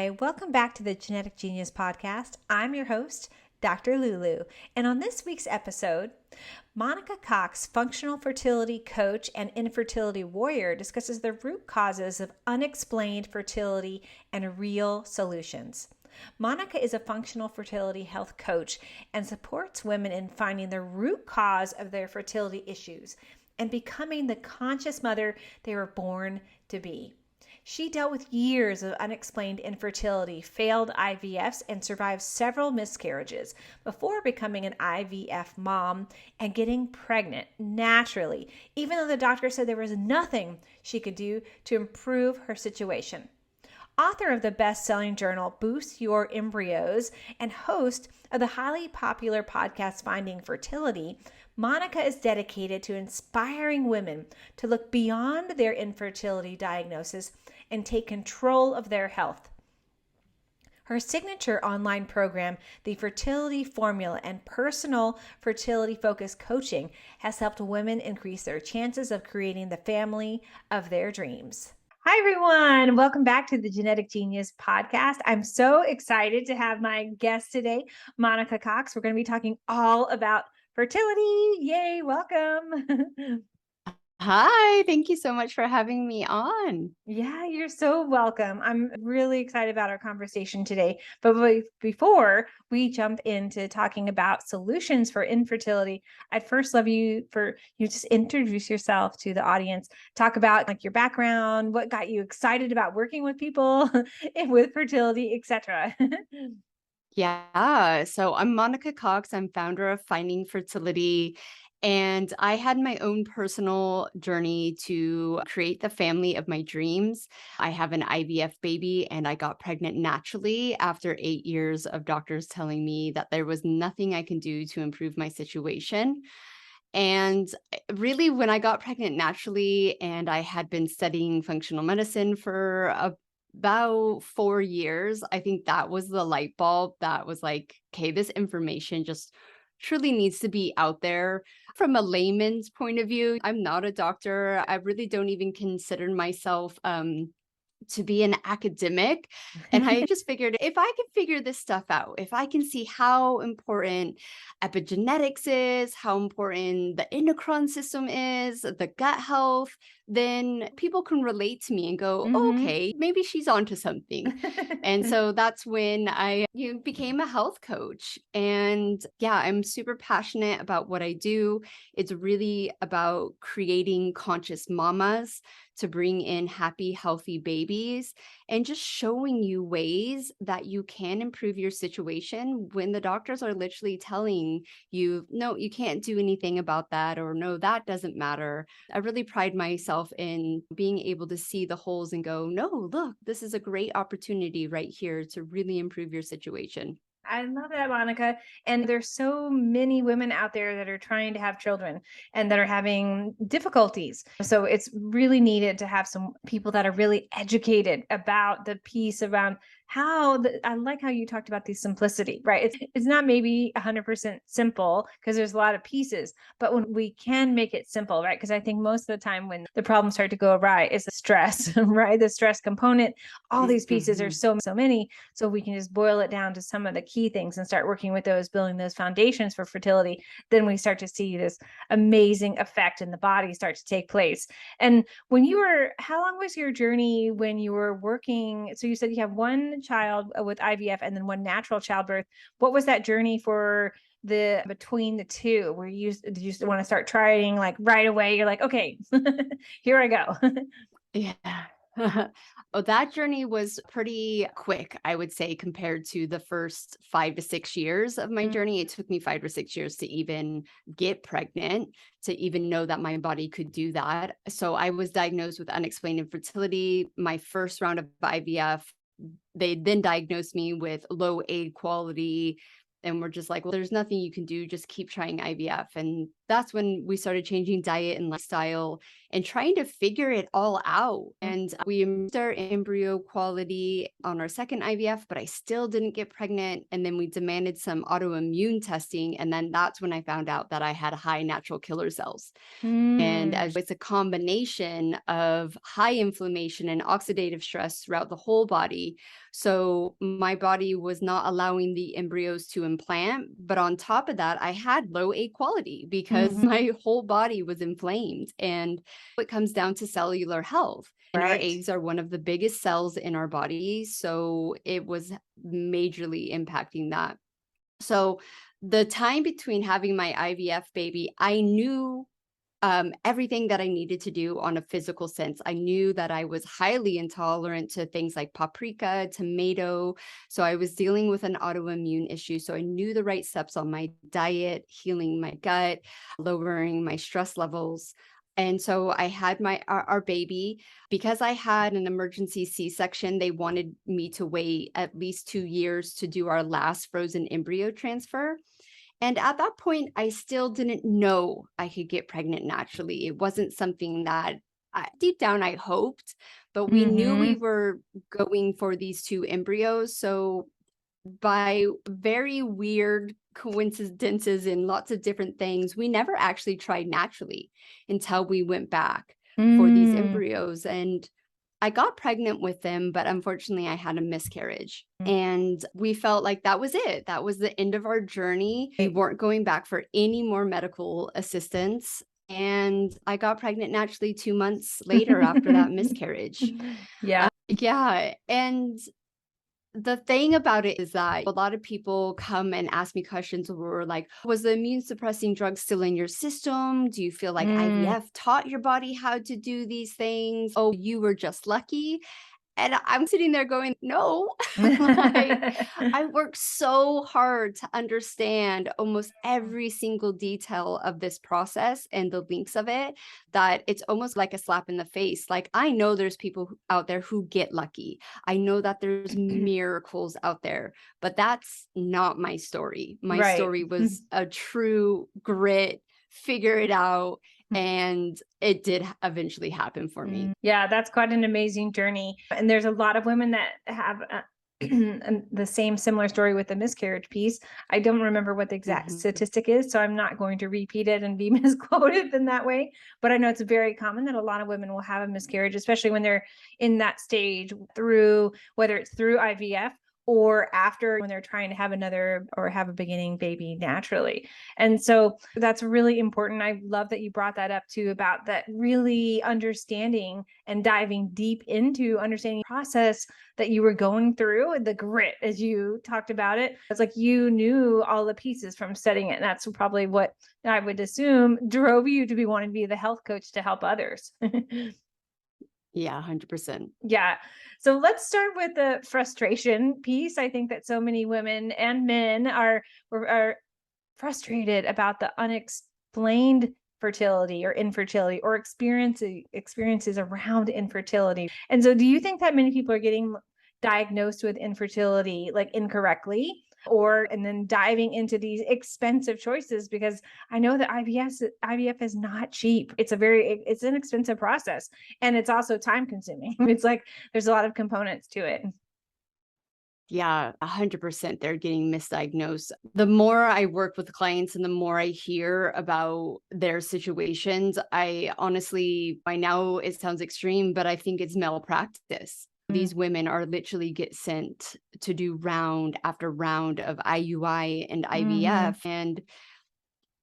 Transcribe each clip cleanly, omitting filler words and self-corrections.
Hi, welcome back to the Genetic Genius Podcast. I'm your host, Dr. Lulu. And on this week's episode, Monica Cox, Functional Fertility Coach and Infertility Warrior, discusses the root causes of unexplained fertility and real solutions. Monica is a functional fertility health coach and supports women in finding the root cause of their fertility issues and becoming the conscious mother they were born to be. She dealt with years of unexplained infertility, failed IVFs, and survived several miscarriages before becoming an IVF mom and getting pregnant naturally, even though the doctor said there was nothing she could do to improve her situation. Author of the best-selling journal Boost Your Embryos and host of the highly popular podcast Finding Fertility, Monica is dedicated to inspiring women to look beyond their infertility diagnosis and take control of their health. Her signature online program, the Fertility Formula and personal Fertility Focused Coaching, has helped women increase their chances of creating the family of their dreams. Hi, everyone. Welcome back to the Genetic Genius Podcast. I'm so excited to have my guest today, Monica Cox. We're going to be talking all about fertility. Yay, welcome. Hi, thank you so much for having me on. Yeah, you're so welcome. I'm really excited about our conversation today. But before we jump into talking about solutions for infertility, I'd first love you just introduce yourself to the audience. Talk about like your background, what got you excited about working with people with fertility, etc. Yeah, so I'm Monica Cox. I'm founder of Finding Fertility, and I had my own personal journey to create the family of my dreams. I have an IVF baby, and I got pregnant naturally after 8 years of doctors telling me that there was nothing I can do to improve my situation. And really, when I got pregnant naturally, and I had been studying functional medicine for about 4 years, I think that was the light bulb that was like, okay, this information just truly needs to be out there. From a layman's point of view, I'm not a doctor. I really don't even consider myself to be an academic. And I just figured if I can figure this stuff out, if I can see how important epigenetics is, how important the endocrine system is, the gut health, then people can relate to me and go, oh, okay, maybe she's onto something. And so that's when I became a health coach. And yeah, I'm super passionate about what I do. It's really about creating conscious mamas to bring in happy, healthy babies and just showing you ways that you can improve your situation when the doctors are literally telling you, no, you can't do anything about that, or no, that doesn't matter. I really pride myself in being able to see the holes and go, no, look, this is a great opportunity right here to really improve your situation. I love that, Monica. And there's so many women out there that are trying to have children and that are having difficulties. So it's really needed to have some people that are really educated about the piece around I like how you talked about the simplicity, right? It's not maybe 100% simple because there's a lot of pieces, but when we can make it simple, right? Because I think most of the time when the problems start to go awry is the stress, right? The stress component, all these pieces are so many. So we can just boil it down to some of the key things and start working with those, building those foundations for fertility. Then we start to see this amazing effect in the body start to take place. And how long was your journey when you were working? So you said you have one child with IVF and then one natural childbirth. What was that journey for between the two? Did you want to start trying like right away? You're like, okay, here I go. Yeah. Oh, that journey was pretty quick, I would say, compared to the first 5 to 6 years of my journey. It took me 5 or 6 years to even get pregnant, to even know that my body could do that. So I was diagnosed with unexplained infertility. My first round of IVF, they then diagnosed me with low egg quality. And we're just like, well, there's nothing you can do. Just keep trying IVF. And that's when we started changing diet and lifestyle. and trying to figure it all out. And we improved our embryo quality on our second IVF, but I still didn't get pregnant. And then we demanded some autoimmune testing. And then that's when I found out that I had high natural killer cells. And Mm. as it's a combination of high inflammation and oxidative stress throughout the whole body. So my body was not allowing the embryos to implant. But on top of that, I had low egg quality because Mhm. my whole body was inflamed. And it comes down to cellular health. And our Right. eggs are one of the biggest cells in our body. So it was majorly impacting that. So the time between having my IVF baby, I knew everything that I needed to do on a physical sense. I knew that I was highly intolerant to things like paprika, tomato. So I was dealing with an autoimmune issue. So I knew the right steps on my diet, healing my gut, lowering my stress levels. And so I had our baby. Because I had an emergency C-section, they wanted me to wait at least 2 years to do our last frozen embryo transfer. And at that point, I still didn't know I could get pregnant naturally. It wasn't something that deep down I hoped, but we knew we Mhm. were going for these two embryos. So by very weird coincidences and lots of different things, we never actually tried naturally until we went back for these Mm. embryos. And I got pregnant with them, but unfortunately, I had a miscarriage. Mm. And we felt like that was it. That was the end of our journey. We weren't going back for any more medical assistance. And I got pregnant naturally 2 months later after that miscarriage. Yeah. Yeah. And the thing about it is that a lot of people come and ask me questions where like, was the immune suppressing drug still in your system? Do you feel like Mm. IVF taught your body how to do these things? Oh, you were just lucky. And I'm sitting there going, no, like I worked so hard to understand almost every single detail of this process and the links of it that it's almost like a slap in the face. Like I know there's people out there who get lucky. I know that there's miracles out there, but that's not my story. My Right. story was a true grit, figure it out, and it did eventually happen for me. Yeah, that's quite an amazing journey. And there's a lot of women that have the same similar story with the miscarriage piece. I don't remember what the exact Mhm. statistic is, so I'm not going to repeat it and be misquoted in that way. But I know it's very common that a lot of women will have a miscarriage, especially when they're in that stage through whether it's through IVF or after when they're trying to have another or have a beginning baby naturally. And so that's really important. I love that you brought that up too about that really understanding and diving deep into understanding the process that you were going through, the grit as you talked about it. It's like you knew all the pieces from studying it. And that's probably what I would assume drove you to be wanting to be the health coach to help others. Yeah, 100%. Yeah. So let's start with the frustration piece. I think that so many women and men are frustrated about the unexplained fertility or infertility or experiences around infertility. And so do you think that many people are getting diagnosed with infertility like incorrectly or and then diving into these expensive choices because I know that IVF is not cheap. It's an expensive process and it's also time consuming. It's like there's a lot of components to it. Yeah, 100% they're getting misdiagnosed. The more I work with clients and the more I hear about their situations, I honestly, by now it sounds extreme, but I think it's malpractice. Mm. These women are literally get sent to do round after round of IUI and Mhm. IVF. And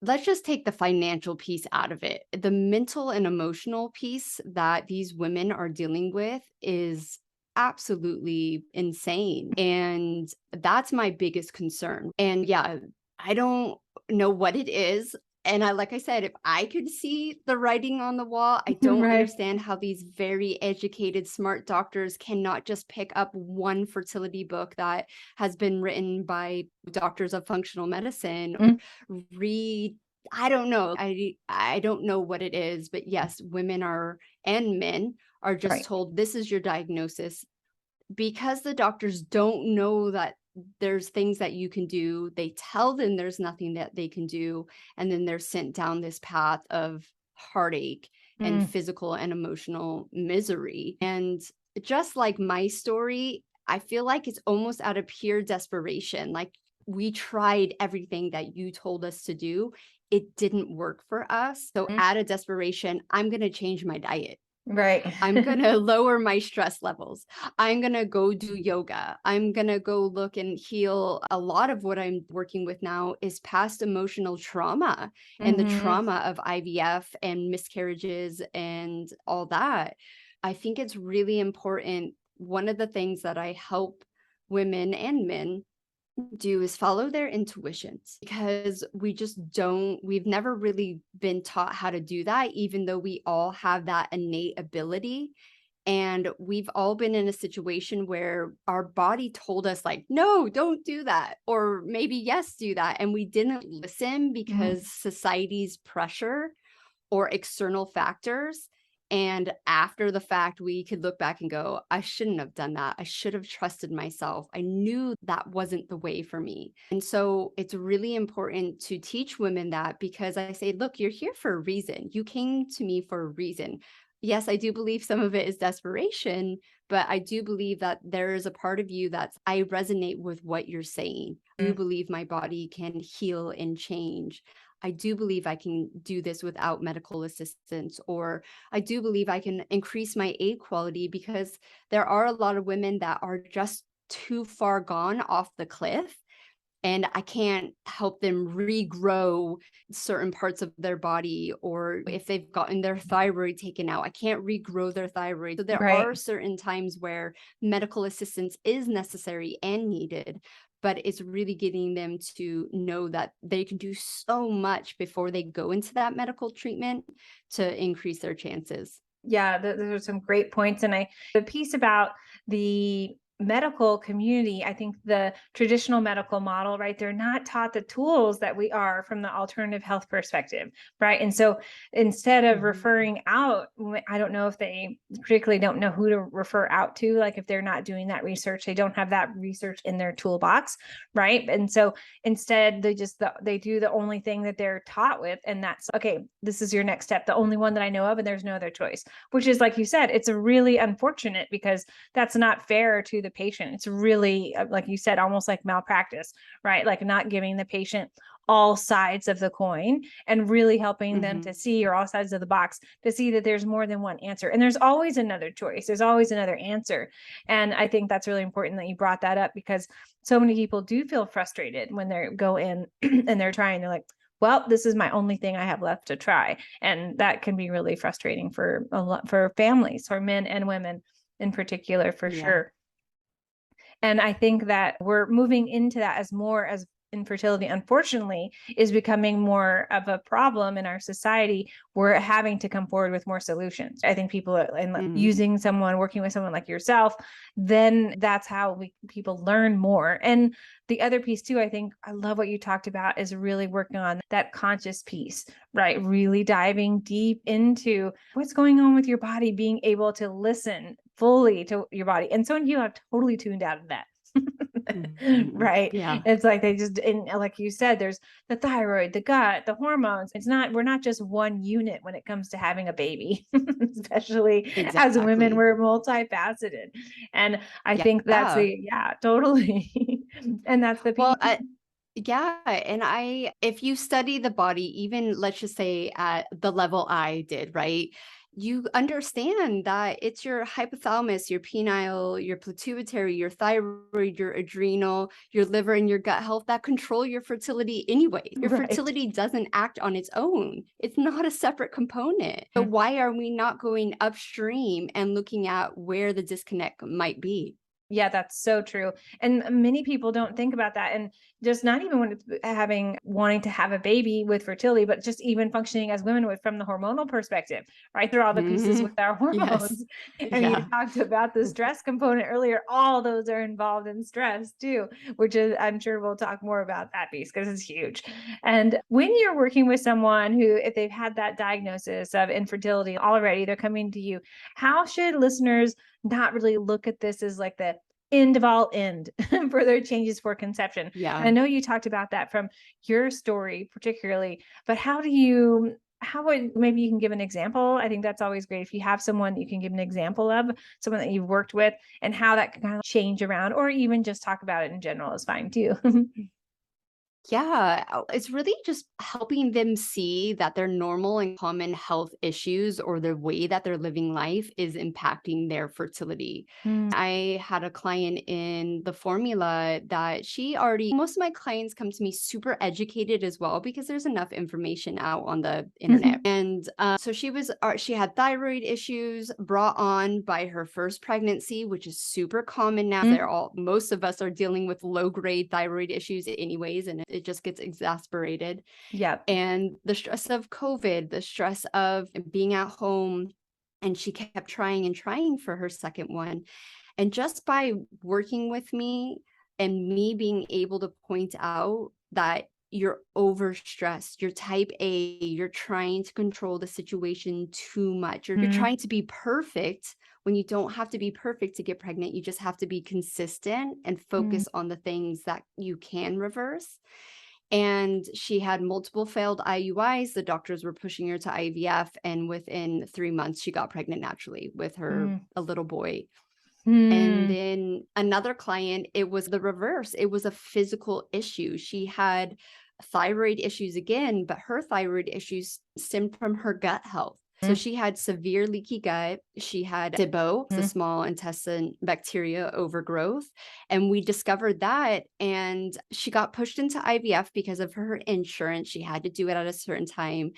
let's just take the financial piece out of it. The mental and emotional piece that these women are dealing with is absolutely insane. And that's my biggest concern. And yeah, I don't know what it is. And like I said, if I could see the writing on the wall, I don't Right. understand how these very educated, smart doctors cannot just pick up one fertility book that has been written by doctors of functional medicine Mm. read. I don't know. I don't know what it is, but yes, women are and men are just Right. told this is your diagnosis because the doctors don't know that there's things that you can do. They tell them there's nothing that they can do, and then they're sent down this path of heartache and physical and emotional misery. And just like my story, I feel like it's almost out of pure desperation. Like, we tried everything that you told us to do. It didn't work for us. So out of desperation, I'm going to change my diet. Right. I'm going to lower my stress levels. I'm going to go do yoga. I'm going to go look and heal. A lot of what I'm working with now is past emotional trauma and the trauma of IVF and miscarriages and all that. I think it's really important. One of the things that I help women and men do is follow their intuitions, because we've never really been taught how to do that, even though we all have that innate ability. And we've all been in a situation where our body told us, like, no, don't do that, or maybe yes, do that, and we didn't listen because society's pressure or external factors. And after the fact, we could look back and go, I shouldn't have done that. I should have trusted myself. I knew that wasn't the way for me. And so it's really important to teach women that, because I say, look, you're here for a reason. You came to me for a reason. Yes, I do believe some of it is desperation, but I do believe that there is a part of you that's, I resonate with what you're saying. I do believe my body can heal and change. I do believe I can do this without medical assistance, or I do believe I can increase my egg quality, because there are a lot of women that are just too far gone off the cliff, and I can't help them regrow certain parts of their body. Or if they've gotten their thyroid taken out, I can't regrow their thyroid. So there Right. are certain times where medical assistance is necessary and needed, but it's really getting them to know that they can do so much before they go into that medical treatment to increase their chances. Yeah, those are some great points. And the piece about the medical community, I think the traditional medical model, right? They're not taught the tools that we are from the alternative health perspective, right? And so instead of referring out, I don't know if they particularly don't know who to refer out to, like if they're not doing that research, they don't have that research in their toolbox, right? And so instead they do the only thing that they're taught with, and that's, okay, this is your next step, the only one that I know of, and there's no other choice. Which is, like you said, it's a really unfortunate, because that's not fair to the patient. It's really, like you said, almost like malpractice, right? Like not giving the patient all sides of the coin and really helping them to see, or all sides of the box, to see that there's more than one answer. And there's always another choice. There's always another answer. And I think that's really important that you brought that up, because so many people do feel frustrated when they go in and they're like, well, this is my only thing I have left to try. And that can be really frustrating for a lot, for families, for men and women in particular, for sure. And I think that we're moving into that as more as infertility, unfortunately, is becoming more of a problem in our society. We're having to come forward with more solutions. I think people are using someone, working with someone like yourself, then that's how people learn more. And the other piece too, I think I love what you talked about, is really working on that conscious piece, right? Really diving deep into what's going on with your body, being able to listen fully to your body. And so you have totally tuned out of that. Right. Yeah. It's like and like you said, there's the thyroid, the gut, the hormones. We're not just one unit when it comes to having a baby, especially as women, we're multifaceted. And I think that's totally. And that's the piece. Well, yeah. And if you study the body, even let's just say at the level I did, right? You understand that it's your hypothalamus, your penile, your pituitary, your thyroid, your adrenal, your liver, and your gut health that control your fertility anyway. Your fertility doesn't act on its own. It's not a separate component. So why are we not going upstream and looking at where the disconnect might be? Yeah, that's so true. And many people don't think about that. And just not even when it's wanting to have a baby with fertility, but just even functioning as women from the hormonal perspective, right? There are all the pieces with our hormones. And you talked about the stress component earlier. All those are involved in stress too, which is, I'm sure we'll talk more about that piece, because it's huge. And when you're working with someone who, if they've had that diagnosis of infertility already, they're coming to you, how should listeners not really look at this as like the end of all end for their changes for conception? Yeah. And I know you talked about that from your story particularly, but how do you How would maybe you can give an example? I think that's always great if you have someone you can give an example of, someone that you've worked with, and how that can kind of change around, or even just talk about it in general is fine too. Yeah, it's really just helping them see that their normal and common health issues or the way that they're living life is impacting their fertility. Mm. I had a client in the formula that most of my clients come to me super educated as well because there's enough information out on the internet. Mhm. And so she had thyroid issues brought on by her first pregnancy, which is super common now. Most of us are dealing with low grade thyroid issues anyways, and it just gets exasperated. Yep. And the stress of COVID, the stress of being at home, and she kept trying and trying for her second one. And just by working with me and me being able to point out that you're overstressed, you're type A, you're trying to control the situation too much, or you're Mm. trying to be perfect when you don't have to be perfect to get pregnant. You just have to be consistent and Mm. focus on the things that you can reverse. And she had multiple failed IUIs. The doctors were pushing her to IVF, and within 3 months, she got pregnant naturally with Mm. a little boy. And Mm. then another client, it was the reverse. It was a physical issue. She had thyroid issues again, but her thyroid issues stemmed from her gut health. So Mm. she had severe leaky gut. She had SIBO, the Mm. small intestine bacteria overgrowth. And we discovered that. And she got pushed into IVF because of her insurance. She had to do it at a certain time.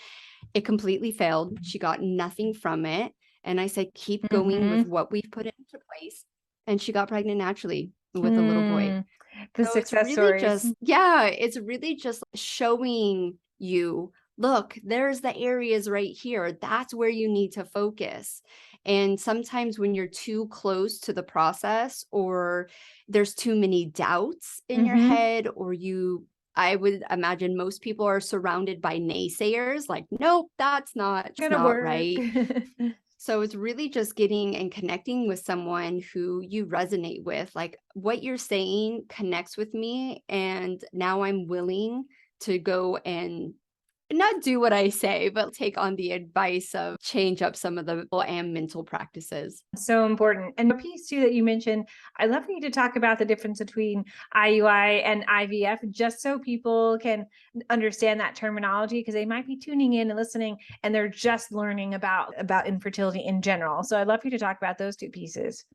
It completely failed. She got nothing from it. And I said, keep going with Mhm. what we've put into place. And she got pregnant naturally with a little boy. Mm. The So success stories. it's really just showing you, look, there's the areas right here. That's where you need to focus. And sometimes when you're too close to the process or there's too many doubts in your Mhm. head, I would imagine most people are surrounded by naysayers like, nope, it's Gonna not work. right. So it's really just getting and connecting with someone who you resonate with. Like what you're saying connects with me. And now I'm willing to go and not do what I say, but take on the advice of change up some of the and mental practices. So important. And the piece too that you mentioned, I love for you to talk about the difference between IUI and IVF, just so people can understand that terminology, because they might be tuning in and listening and they're just learning about infertility in general. So I'd love for you to talk about those two pieces.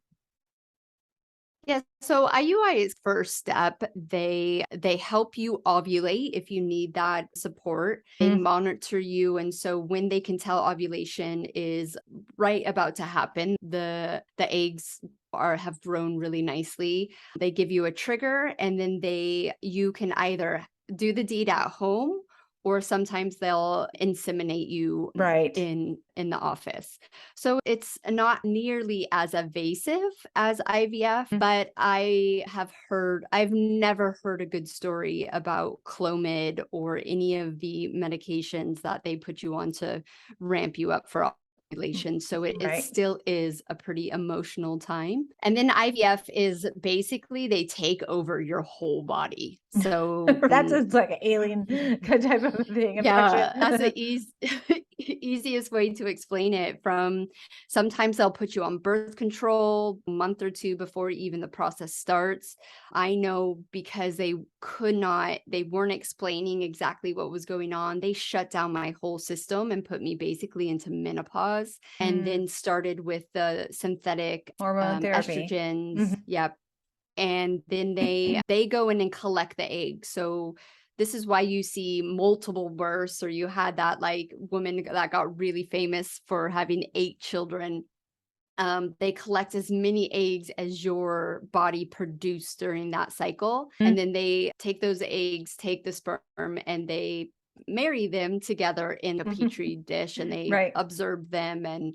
Yeah, so IUI is first step. They help you ovulate if you need that support. They Mm. monitor you, and so when they can tell ovulation is right about to happen, the eggs have grown really nicely. They give you a trigger, and then you can either do the deed at home, or sometimes they'll inseminate you Right. in the office. So it's not nearly as invasive as IVF, Mm. but I've never heard a good story about Clomid or any of the medications that they put you on to ramp you up for ovulation. So it Right. still is a pretty emotional time. And then IVF is basically they take over your whole body. So That's just like an alien type of thing, yeah, that's abduction. the easiest way to explain it. From sometimes they'll put you on birth control a month or two before even the process starts. I know because they weren't explaining exactly what was going on. They shut down my whole system and put me basically into menopause and Mm. then started with the synthetic Hormone therapy. estrogens. Mhm. Yep. And then they go in and collect the egg. So this is why you see multiple births, or you had that like woman that got really famous for having 8 children. They collect as many eggs as your body produced during that cycle, Mm. and then they take those eggs, take the sperm, and they marry them together in a petri dish, and they Right. observe them, and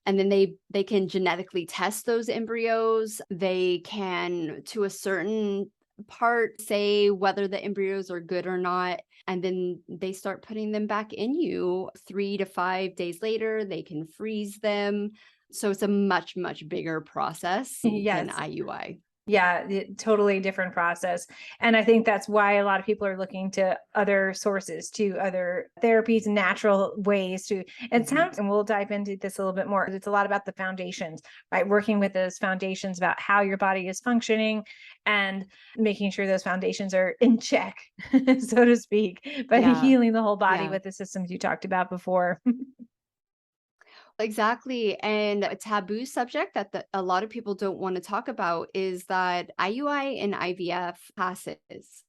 then they can genetically test those embryos. They can, to a certain part, say whether the embryos are good or not, and then they start putting them back in you 3 to 5 days later. They can freeze them. So it's a much bigger process than Yes. IUI. Yeah, totally different process. And I think that's why a lot of people are looking to other sources, to other therapies, natural ways to, it Mhm. sounds, and we'll dive into this a little bit more. It's a lot about the foundations, right? Working with those foundations about how your body is functioning and making sure those foundations are in check, so to speak, by Yeah. healing the whole body Yeah. with the systems you talked about before. Exactly. And a taboo subject that a lot of people don't want to talk about is that IUI and IVF passes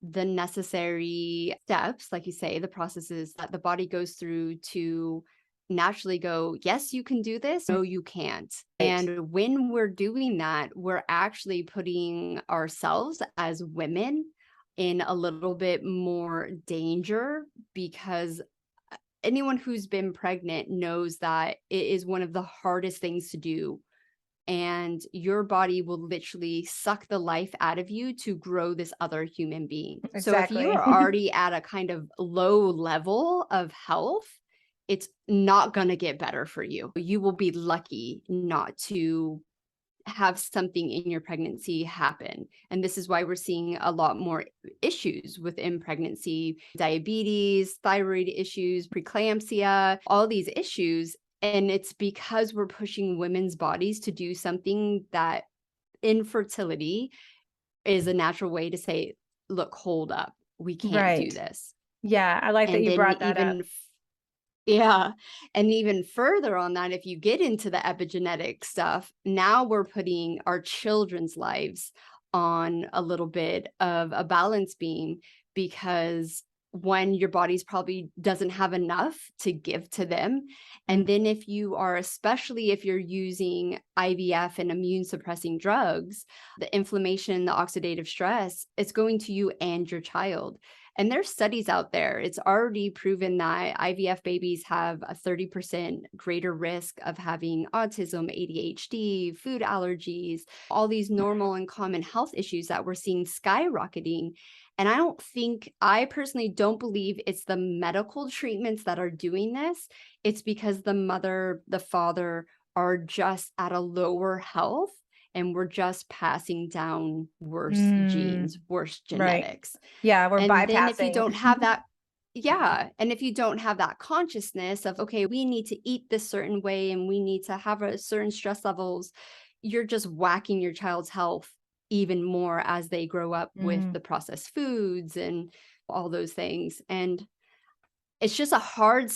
the necessary steps, like you say, the processes that the body goes through to naturally go, yes, you can do this. No, you can't. Right. And when we're doing that, we're actually putting ourselves as women in a little bit more danger because anyone who's been pregnant knows that it is one of the hardest things to do. And your body will literally suck the life out of you to grow this other human being. So if you Exactly. are already at a kind of low level of health, it's not going to get better for you. You will be lucky not to have something in your pregnancy happen. And this is why we're seeing a lot more issues within pregnancy, diabetes, thyroid issues, preeclampsia, all these issues. And it's because we're pushing women's bodies to do something that infertility is a natural way to say, look, hold up, we can't do Right. this. Yeah, I like that And you then brought that up. yeah. And even further on that, if you get into the epigenetic stuff, now we're putting our children's lives on a little bit of a balance beam because when your body's probably doesn't have enough to give to them. And then if you are, especially if you're using IVF and immune suppressing drugs, the inflammation, the oxidative stress, it's going to you and your child. And there's studies out there. It's already proven that IVF babies have a 30% greater risk of having autism, ADHD, food allergies, all these normal and common health issues that we're seeing skyrocketing. And I personally don't believe it's the medical treatments that are doing this. It's because the mother, the father are just at a lower health and we're just passing down worse Mm, genes, worse right. genetics. Yeah, we're And then if you bypassing. don't have that yeah, and if you don't have that consciousness of, okay, we need to eat this certain way and we need to have a certain stress levels, you're just whacking your child's health even more as they grow up with Mm, the processed foods and all those things. And it's just a hard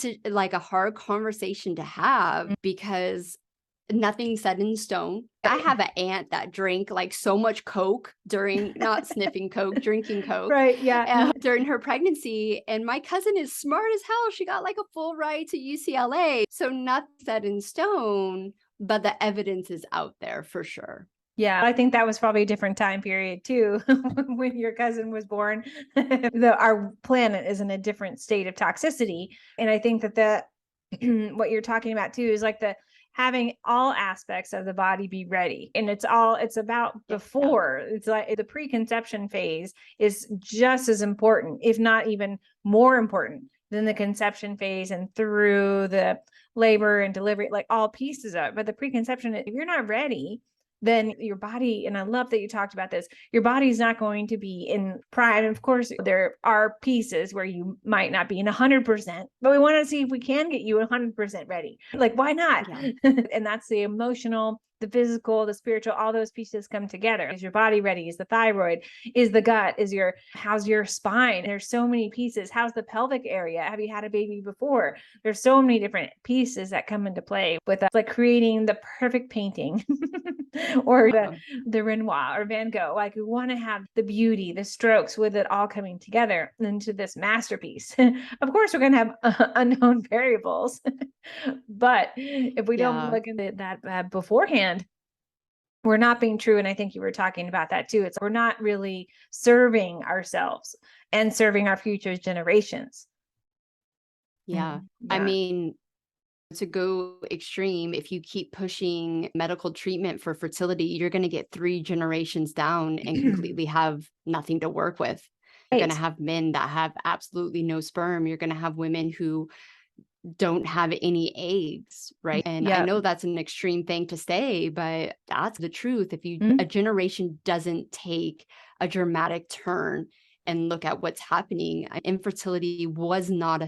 conversation to have mm, because nothing's set in stone. I right. have an aunt that drank like so much Coke during not sniffing Coke, drinking Coke Right, yeah. during her pregnancy. And my cousin is smart as hell. She got like a full ride to UCLA. So nothing set in stone, but the evidence is out there for sure. Yeah, I think that was probably a different time period too, when your cousin was born. Our planet is in a different state of toxicity. And I think that what you're talking about too is like the having all aspects of the body be ready. And it's about Yeah. before. It's like the preconception phase is just as important, if not even more important than the conception phase and through the labor and delivery, like all pieces of it. But the preconception, if you're not ready, then your body, and I love that you talked about this, your body's not going to be in prime. Of course, there are pieces where you might not be in 100%, but we want to see if we can get you 100% ready. Like, why not? Yeah. And that's the emotional, the physical, the spiritual, all those pieces come together. Is your body ready? Is the thyroid? Is the gut? How's your spine? There's so many pieces. How's the pelvic area? Have you had a baby before? There's so many different pieces that come into play with like creating the perfect painting or the Renoir or Van Gogh. Like we want to have the beauty, the strokes with it all coming together into this masterpiece. Of course, we're going to have unknown variables, but if we don't Yeah. look at that beforehand, we're not being true. And I think you were talking about that too. It's we're not really serving ourselves and serving our future generations. Yeah. I Yeah. mean, to go extreme, if you keep pushing medical treatment for fertility, you're going to get 3 generations down and completely have nothing to work with. You're going to Right. have men that have absolutely no sperm. You're going to have women who don't have any eggs, right? And I Yeah. know that's an extreme thing to say, but that's the truth. If a generation doesn't take a dramatic turn and look at what's happening, infertility was not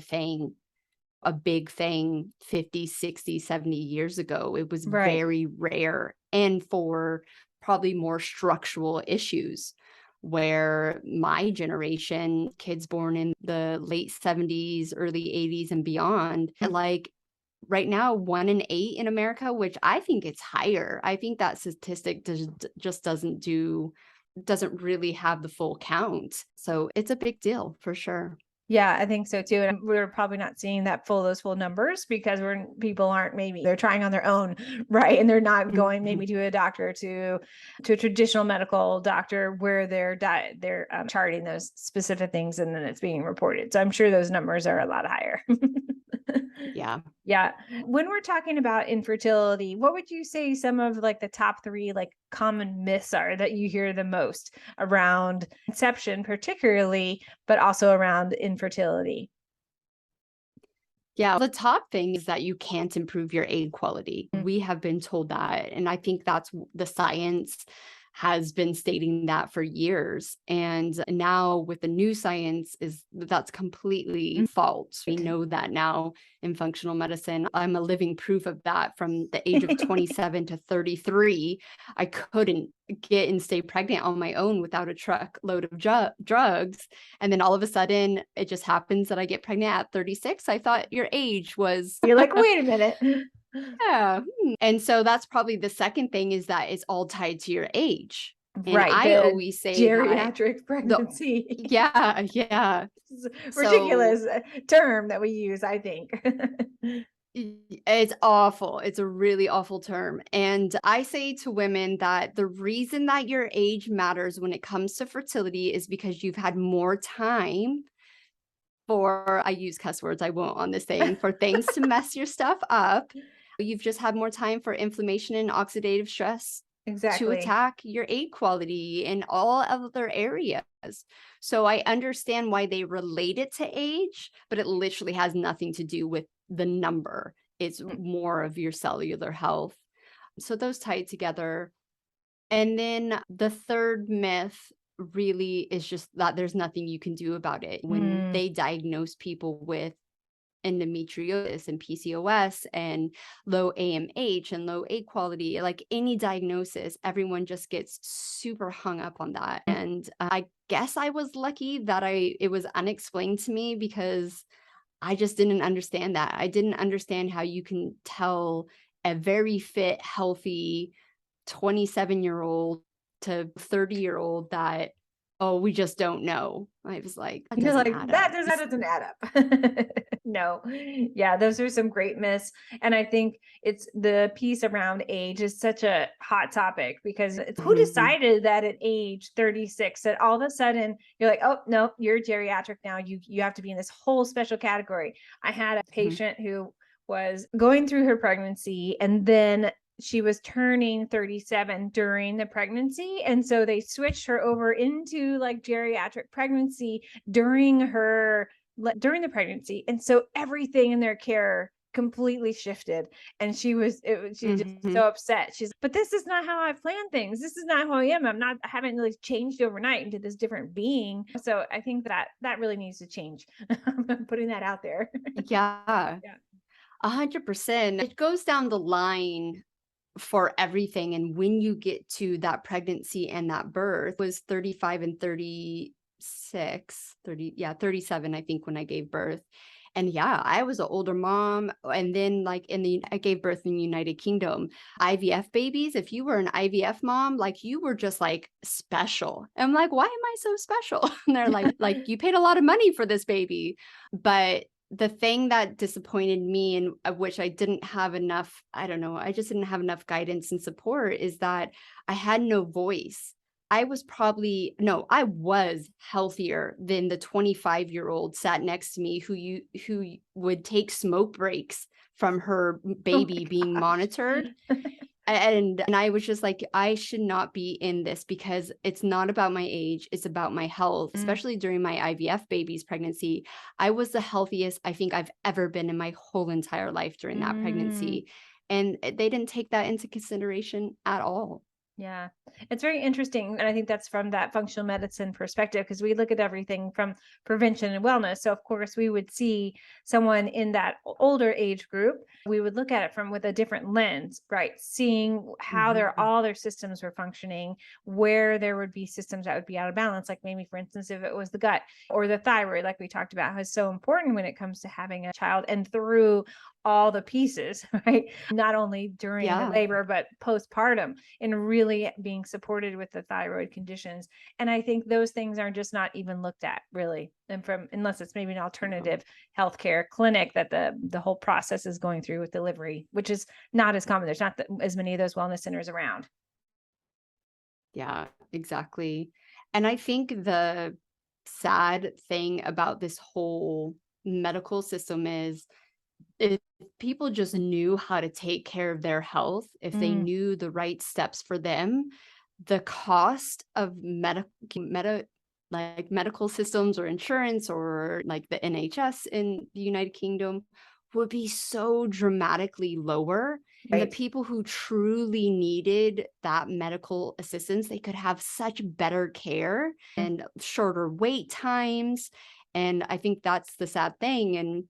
a big thing 50, 60, 70 years ago. It was Right. very rare, and for probably more structural issues, where my generation, kids born in the late 70s, early 80s and beyond, like right now, 1 in 8 in America, which I think it's higher. I think that statistic just doesn't really have the full count. So it's a big deal for sure. Yeah, I think so too. And we're probably not seeing those full numbers because people aren't, maybe they're trying on their own, right? And they're not going Mhm. maybe to a doctor, to a traditional medical doctor where they're charting those specific things and then it's being reported. So I'm sure those numbers are a lot higher. Yeah. Yeah. When we're talking about infertility, what would you say some of like the top 3 like common myths are that you hear the most around conception particularly, but also around infertility? Yeah, the top thing is that you can't improve your egg quality. Mm. We have been told that, and I think the science has been stating that for years. And now with the new science is that's completely false. We know that now in functional medicine. I'm a living proof of that. From the age of 27 to 33, I couldn't get and stay pregnant on my own without a truckload of drugs. And then all of a sudden, it just happens that I get pregnant at 36. I thought your age was, You're like, wait a minute. yeah. And so that's probably the second thing, is that it's all tied to your age. And Right. I The always say that geriatric the, pregnancy. yeah, yeah. It's a So ridiculous term that we use, I think. it's awful. It's a really awful term. And I say to women that the reason that your age matters when it comes to fertility is because you've had more time for, I use cuss words, I won't on this thing, for things to mess your stuff up. You've just had more time for inflammation and oxidative stress to Exactly. attack your egg quality in all other areas. So I understand why they relate it to age, but it literally has nothing to do with the number. It's more of your cellular health. So those tie together. And then the third myth really is just that there's nothing you can do about it. When Mm. they diagnose people with endometriosis and PCOS and low AMH and low egg quality, like any diagnosis, everyone just gets super hung up on that. And I guess I was lucky that it was unexplained to me, because I just didn't understand that. I didn't understand how you can tell a very fit, healthy 27-year-old to 30-year-old that, oh, we just don't know. I was like, that You're doesn't like, add that up. doesn't add up. No. Yeah, those are some great myths. And I think it's the piece around age is such a hot topic because it's who Mhm, decided that at age 36 that all of a sudden you're like, oh no, you're geriatric now. You have to be in this whole special category. I had a mhm, patient who was going through her pregnancy and then she was turning 37 during the pregnancy. And so they switched her over into like geriatric pregnancy during the pregnancy. And so everything in their care completely shifted. And she just mhm. so upset. She's, but this is not how I plan things. This is not who I am. I haven't really changed overnight into this different being. So I think that really needs to change. I'm putting that out there. Yeah, Yeah. 100%. It goes down the line for everything. And when you get to that pregnancy and that birth, was 35 and 36, 30, yeah, 37, I think, when I gave birth. And yeah, I was an older mom. And then like I gave birth in the United Kingdom. IVF babies, if you were an IVF mom, like you were just like special. And I'm like, why am I so special? And they're like you paid a lot of money for this baby. But the thing that disappointed me, and of which I didn't have enough, I don't know, I just didn't have enough guidance and support, is that I had no voice. I was healthier than the 25-year-old sat next to me who would take smoke breaks from her Oh my baby being gosh. monitored. And I was just like, I should not be in this because it's not about my age, it's about my health. Especially during my IVF baby's pregnancy, I was the healthiest I think I've ever been in my whole entire life during that Mm. pregnancy. And they didn't take that into consideration at all. Yeah, it's very interesting. And I think that's from that functional medicine perspective, because we look at everything from prevention and wellness. So, of course, we would see someone in that older age group, we would look at it from with a different lens, right? Seeing how Mhm. all their systems were functioning, where there would be systems that would be out of balance, like maybe, for instance, if it was the gut or the thyroid, like we talked about, is so important when it comes to having a child and through all the pieces, right? Not only during the Yeah. labor, but postpartum, and really being supported with the thyroid conditions. And I think those things are just not even looked at really. And from, unless it's maybe an No. alternative healthcare clinic that the whole process is going through with delivery, which is not as common. There's not as many of those wellness centers around. Yeah, exactly. And I think the sad thing about this whole medical system is if people just knew how to take care of their health, if they Mm, knew the right steps for them, the cost of medical systems or insurance or like the NHS in the United Kingdom would be so dramatically lower. And the right. people who truly needed that medical assistance, they could have such better care Mm, and shorter wait times. And I think that's the sad thing. And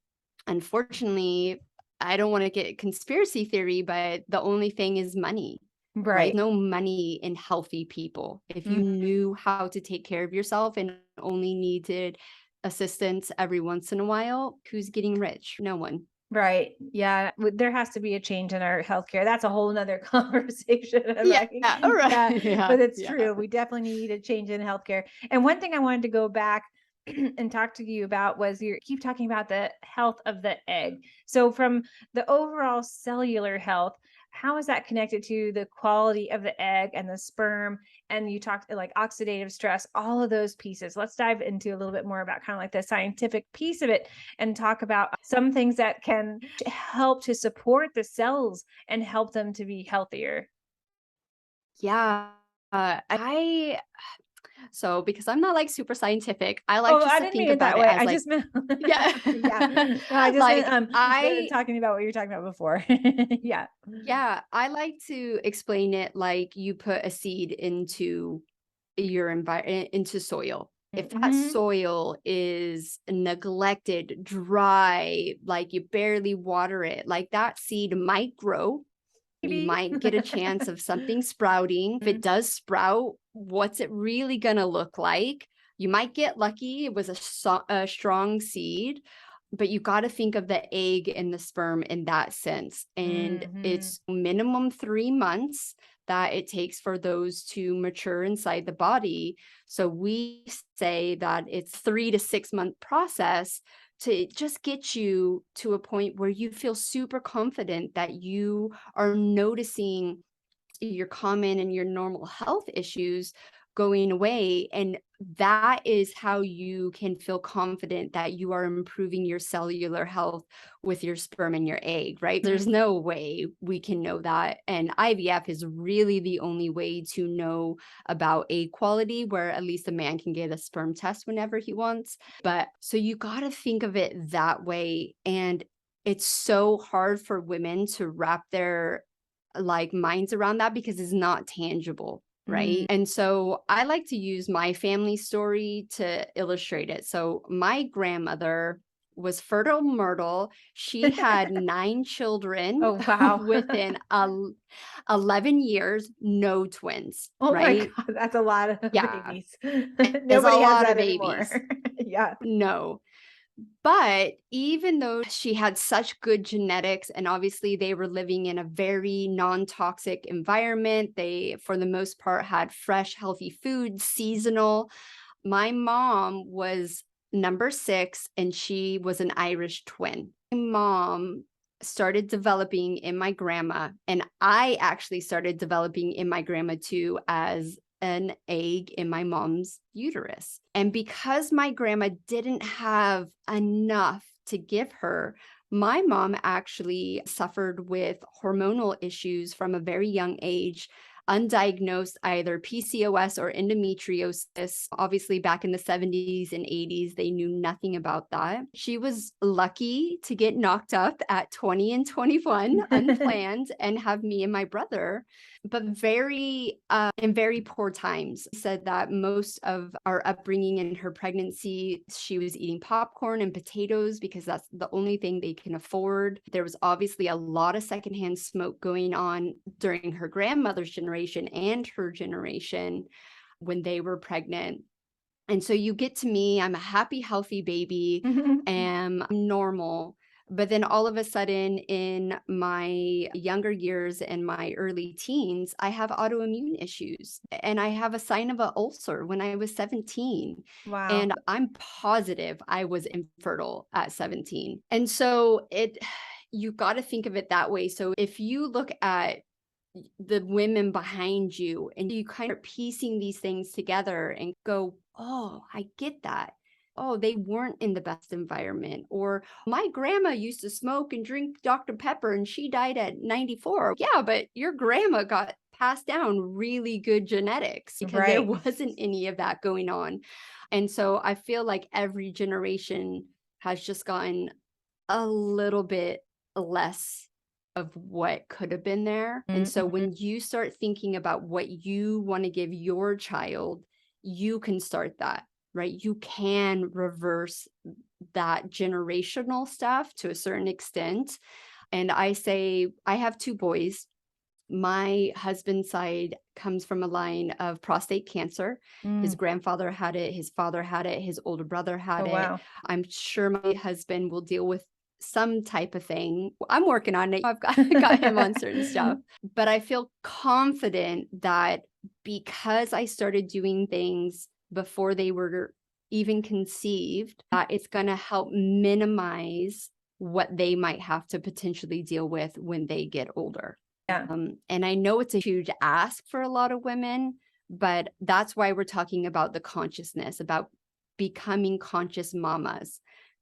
unfortunately, I don't want to get conspiracy theory, but the only thing is money, right? right. No money in healthy people. If you Mm, knew how to take care of yourself and only needed assistance every once in a while, who's getting rich? No one. right. Yeah. There has to be a change in our healthcare. That's a whole nother conversation. Yeah. Right. All right. Yeah. Yeah. But it's Yeah. true. We definitely need a change in healthcare. And one thing I wanted to go back and talk to you about was you keep talking about the health of the egg. So from the overall cellular health, how is that connected to the quality of the egg and the sperm? And you talked like oxidative stress, all of those pieces. Let's dive into a little bit more about kind of like the scientific piece of it and talk about some things that can help to support the cells and help them to be healthier. Yeah. I so because I'm not like super scientific, I like Oh, just I to didn't think mean it about that it way. as I like, just meant, yeah, yeah. No, I just meant like I talking about what you were talking about before. Yeah. yeah, I like to explain it like you put a seed into your environment, into soil. If that Mm-hmm. soil is neglected, dry, like you barely water it, like that seed might grow. You Maybe. might get a chance of something sprouting. If it does sprout, what's it really going to look like? You might get lucky. It was a strong seed, but you got to think of the egg and the sperm in that sense. And Mm-hmm. it's minimum 3 months that it takes for those to mature inside the body. So we say that it's 3 to 6 month process to just get you to a point where you feel super confident that you are noticing your common and your normal health issues going away. And that is how you can feel confident that you are improving your cellular health with your sperm and your egg, right? There's no way we can know that. And IVF is really the only way to know about egg quality, where at least a man can get a sperm test whenever he wants. But so you got to think of it that way. And it's so hard for women to wrap their like minds around that because it's not tangible, Mm-hmm. right? And so I like to use my family story to illustrate it. So my grandmother was fertile myrtle. She had 9 children Oh, wow. within 11 years, no twins, Oh my right? God, that's a lot of Yeah, babies. it's a Nobody has lot of that babies. anymore. Yeah. No. But even though she had such good genetics, and obviously they were living in a very non-toxic environment, they, for the most part, had fresh, healthy food, seasonal. My mom was number 6, and she was an Irish twin. My mom started developing in my grandma, and I actually started developing in my grandma too as an egg in my mom's uterus. And because my grandma didn't have enough to give her, My mom actually suffered with hormonal issues from a very young age, undiagnosed either PCOS or endometriosis. Obviously, back in the 70s and 80s, they knew nothing about that. She was lucky to get knocked up at 20 and 21, unplanned, and have me and my brother, but in very poor times. Said that most of our upbringing in her pregnancy, she was eating popcorn and potatoes because that's the only thing they can afford. There was obviously a lot of secondhand smoke going on during her grandmother's generation and her generation when they were pregnant. And so you get to me, I'm a happy, healthy baby, am normal. But then all of a sudden, in my younger years and my early teens, I have autoimmune issues and I have a sign of an ulcer when I was 17. Wow. And I'm positive I was infertile at 17. And so you got to think of it that way. So if you look at the women behind you and you kind of piecing these things together and go, oh, I get that. Oh, they weren't in the best environment. Or my grandma used to smoke and drink Dr. Pepper and she died at 94. Yeah, but your grandma got passed down really good genetics because there Right. wasn't any of that going on. And so I feel like every generation has just gotten a little bit less of what could have been there. And so Mhm. when you start thinking about what you want to give your child, you can start that, right? You can reverse that generational stuff to a certain extent. And I say, I have two boys. My husband's side comes from a line of prostate cancer. His Mm. grandfather had it, his father had it, his older brother Oh, had it. wow. I'm sure my husband will deal with some type of thing. I'm working on it. I've got him on certain stuff. But I feel confident that because I started doing things before they were even conceived, that it's going to help minimize what they might have to potentially deal with when they get older. Yeah. And I know it's a huge ask for a lot of women, but that's why we're talking about the consciousness, about becoming conscious mamas.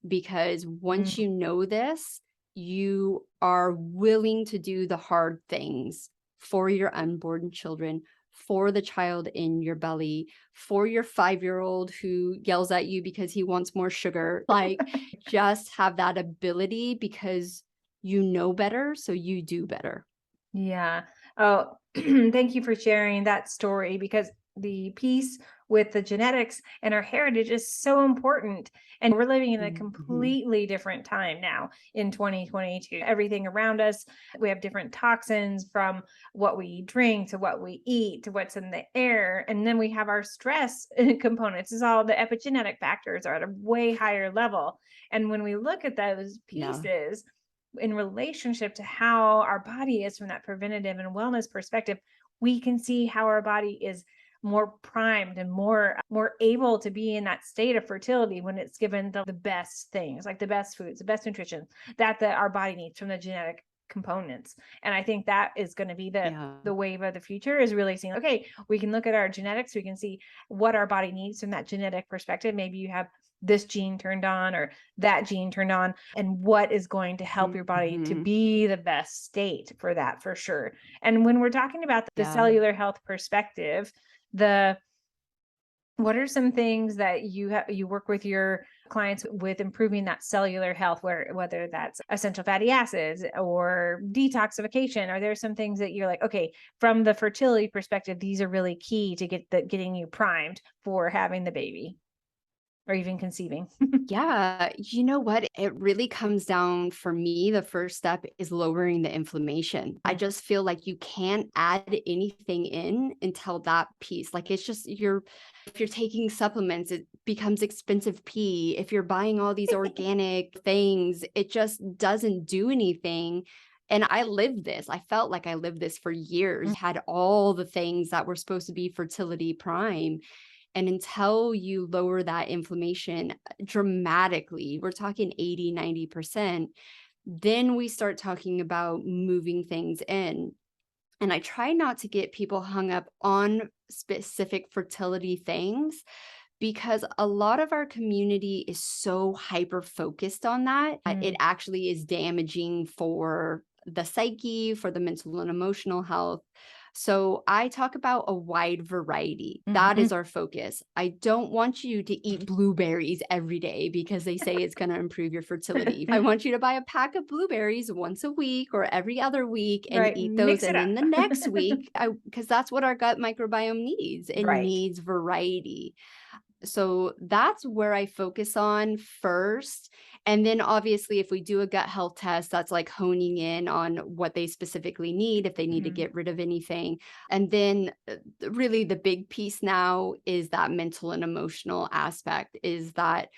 Because once Mm. you know this, you are willing to do the hard things for your unborn children, for the child in your belly, for your 5-year-old who yells at you because he wants more sugar. Like, just have that ability because you know better, so you do better. Yeah. Oh, thank you for sharing that story because the piece with the genetics and our heritage is so important. And we're living in a Mhm. completely different time now in 2022. Everything around us, we have different toxins from what we drink to what we eat to what's in the air. And then we have our stress components. Is all the epigenetic factors are at a way higher level. And when we look at those Yeah. pieces, in relationship to how our body is from that preventative and wellness perspective, we can see how our body is more primed and more able to be in that state of fertility when it's given the best things, like the best foods, the best nutrition that our body needs from the genetic components. And I think that is going to be Yeah. the wave of the future, is really seeing, okay, we can look at our genetics, we can see what our body needs from that genetic perspective. Maybe you have this gene turned on or that gene turned on, and what is going to help your body to Mhm. be the best state for that, for sure. And when we're talking about the Yeah. cellular health perspective, the what are some things that you work with your clients with improving that cellular health, whether that's essential fatty acids or detoxification? Are there some things that you're like, okay, from the fertility perspective, these are really key to getting you primed for having the baby or even conceiving? Yeah, you know what? It really comes down for me. The first step is lowering the inflammation. I Mm. just feel like you can't add anything in until that piece. Like it's just if you're taking supplements, it becomes expensive pee. If you're buying all these organic things, it just doesn't do anything. And I lived this. I felt like I lived this for years, had all the things that were supposed to be fertility prime. And until you lower that inflammation dramatically, we're talking 80, 90%, then we start talking about moving things in. And I try not to get people hung up on specific fertility things because a lot of our community is so hyper focused on that. It actually is damaging for the psyche, for the mental and emotional health. So I talk about a wide variety. That is our focus. I don't want you to eat blueberries every day because they say it's going to improve your fertility. I want you to buy a pack of blueberries once a week or every other week and Right. eat those. Mix it And then up. the next week, because that's what our gut microbiome needs. It Right. needs variety. So that's where I focus on first. And then obviously, if we do a gut health test, that's like honing in on what they specifically need, if they need to get rid of anything. And then really the big piece now is that mental and emotional aspect, is that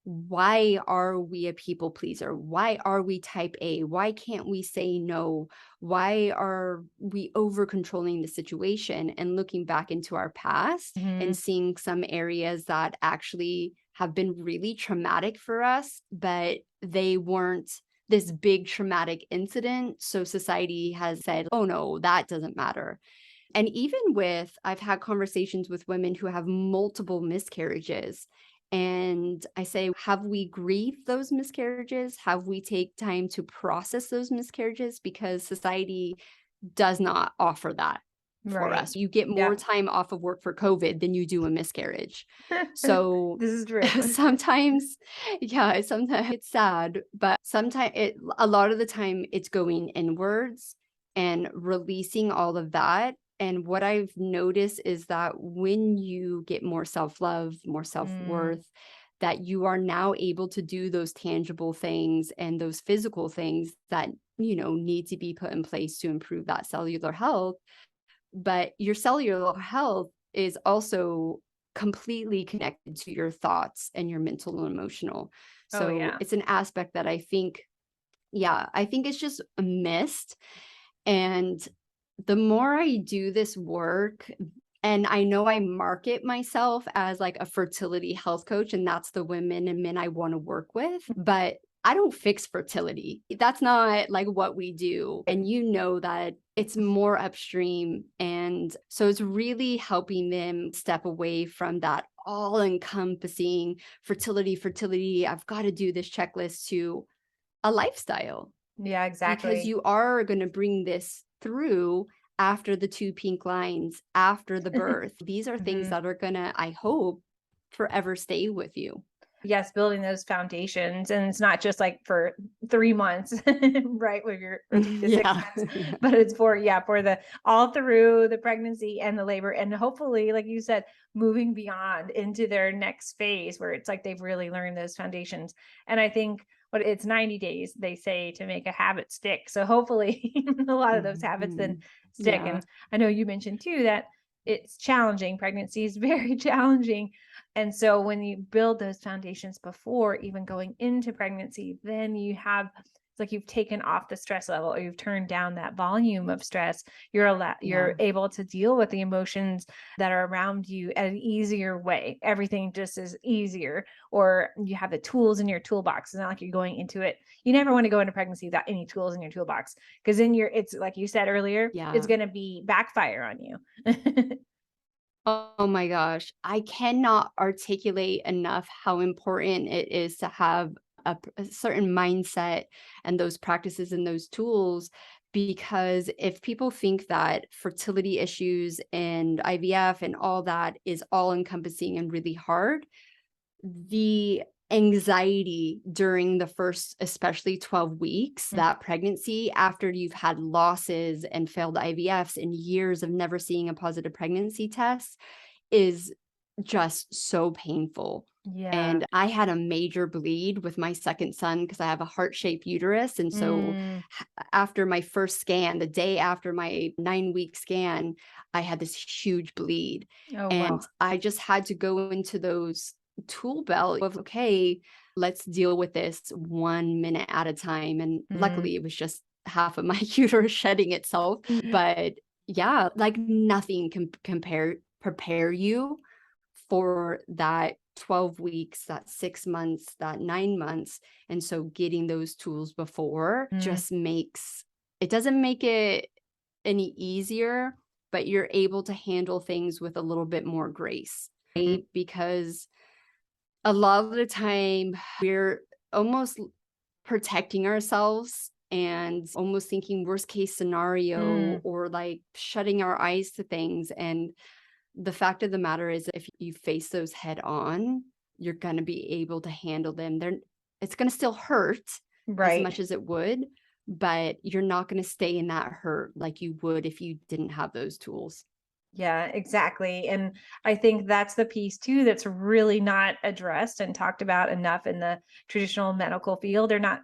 why are we a people pleaser? Why are we type A? Why can't we say no? Why are we over controlling the situation? And looking back into our past and seeing some areas that actually have been really traumatic for us, but they weren't this big traumatic incident. So society has said, oh no, that doesn't matter. And even with, I've had conversations with women who have multiple miscarriages. And I say, have we grieved those miscarriages? Have we take time to process those miscarriages? Because society does not offer that for Right. us. You get more Yeah. time off of work for COVID than you do a miscarriage. So This is true. sometimes, yeah, sometimes it's sad, but sometimes a lot of the time it's going inwards and releasing all of that. And what I've noticed is that when you get more self-love, more self-worth, that you are now able to do those tangible things and those physical things that, need to be put in place to improve that cellular health. But your cellular health is also completely connected to your thoughts and your mental and emotional. Oh, So yeah. it's an aspect that I think it's just missed. And the more I do this work, and I know I market myself as like a fertility health coach, and that's the women and men I want to work with, but I don't fix fertility. That's not like what we do. And that it's more upstream. And so it's really helping them step away from that all encompassing fertility. I've got to do this checklist, to a lifestyle, Yeah, because exactly. you are going to bring this through after the 2 pink lines, after the birth. These are things that are going to, I hope, forever stay with you. Yes, building those foundations. And it's not just like for 3 months, right? Or 3 to 6 Yeah. months, but it's for the all through the pregnancy and the labor. And hopefully, like you said, moving beyond into their next phase where it's like they've really learned those foundations. And I think it's 90 days, they say, to make a habit stick. So hopefully a lot of those habits then Mhm. stick. Yeah. And I know you mentioned too that it's challenging. Pregnancy is very challenging. And so when you build those foundations before even going into pregnancy, then it's like you've taken off the stress level, or you've turned down that volume of stress. Yeah. You're able to deal with the emotions that are around you at an easier way. Everything just is easier, or you have the tools in your toolbox. It's not like you're going into it. You never want to go into pregnancy without any tools in your toolbox, because then it's like you said earlier, it's Yeah. going to be backfire on you. Oh my gosh. I cannot articulate enough how important it is to have a certain mindset and those practices and those tools. Because if people think that fertility issues and IVF and all that is all encompassing and really hard, the anxiety during the first, especially 12 weeks, that pregnancy, after you've had losses and failed IVFs and years of never seeing a positive pregnancy test, is just so painful. Yeah. And I had a major bleed with my second son because I have a heart-shaped uterus. And so after my first scan, the day after my 9-week scan, I had this huge bleed. Oh, And wow. I just had to go into those tool belt of, okay, let's deal with this 1 minute at a time. And luckily it was just half of my uterus shedding itself. But yeah, like nothing can prepare you for that 12 weeks, that 6 months, that 9 months. And so getting those tools before just it doesn't make it any easier, but you're able to handle things with a little bit more grace. right? Because a lot of the time we're almost protecting ourselves and almost thinking worst case scenario Mm, or like shutting our eyes to things. And the fact of the matter is, if you face those head on, you're going to be able to handle them. It's going to still hurt as right. much as it would, but you're not going to stay in that hurt like you would if you didn't have those tools. Yeah, exactly. And I think that's the piece too that's really not addressed and talked about enough in the traditional medical field. They're not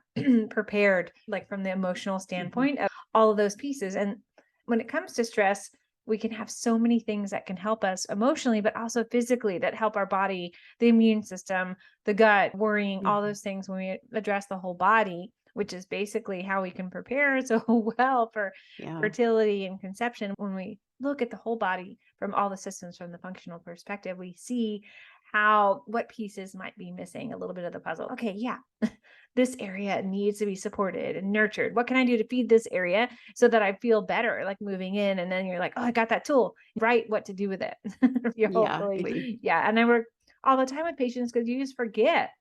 prepared, like from the emotional Mhm. standpoint of all of those pieces. And when it comes to stress, we can have so many things that can help us emotionally, but also physically that help our body, the immune system, the gut, worrying, all Mhm. those things when we address the whole body, which is basically how we can prepare so well for Yeah. fertility and conception. When we look at the whole body from all the systems from the functional perspective, we see how what pieces might be missing a little bit of the puzzle. Okay, yeah. This area needs to be supported and nurtured. What can I do to feed this area so that I feel better like moving in? And then you're like, oh, I got that tool. Right, what to do with it. You Yeah. hopefully, yeah. And I work all the time with patients because you just forget.